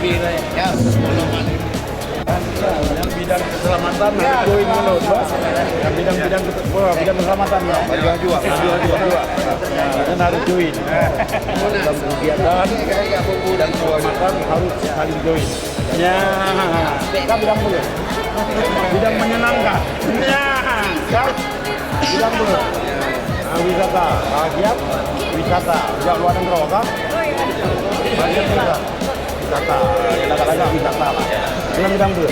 Ya, yang bidang keselamatan join dulu, yang bidang keselamatan ya, baju dan harus join dalam kegiatan dan keselamatan harus saling join. Ya, kita bilang dulu, bidang menyenangkan. Ya, bilang dulu. Wisata, bahagia, wisata, sejak luar negeri kan? Bahagia juga. Wisata, agak-agak wisata lah. Bidang dulu.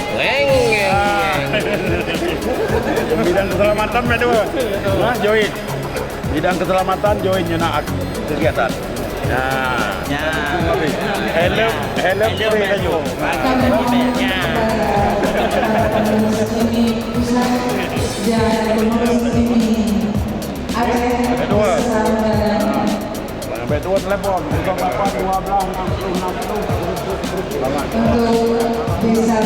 Bidang keselamatan berdua. Nah, join. Bidang keselamatan join nyenak kegiatan. Nah, helm free aja. Kedua telepon 08 12 60 60. Selamat. Untuk bisa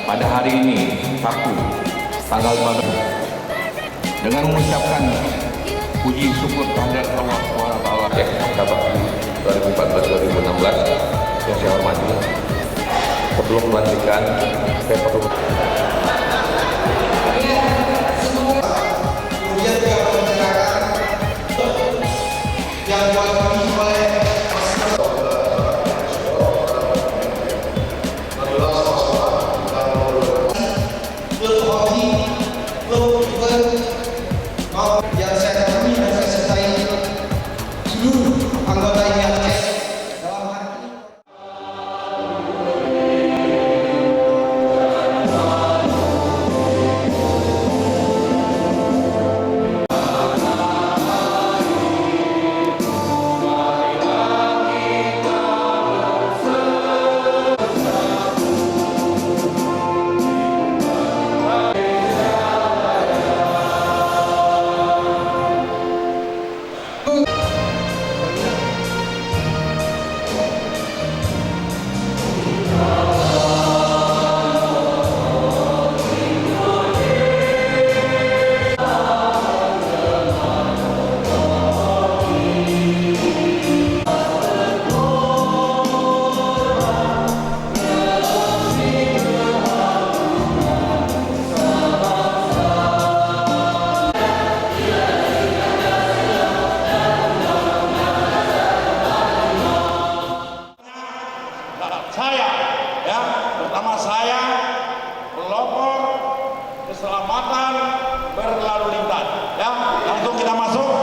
pada hari ini Sabtu tanggal 4 dengan mengucapkan puji syukur kehadirat Allah SWT dapat 2014-2016 yang saya hormati. Sebelum melanjutkan, saya perlu yang diwakili oleh yang saya hormati dan saya sertai seluruh anggota IATF dalam hari ini. Saya, ya, pertama saya pelopor keselamatan berlalu lintas. Ya, langsung kita masuk.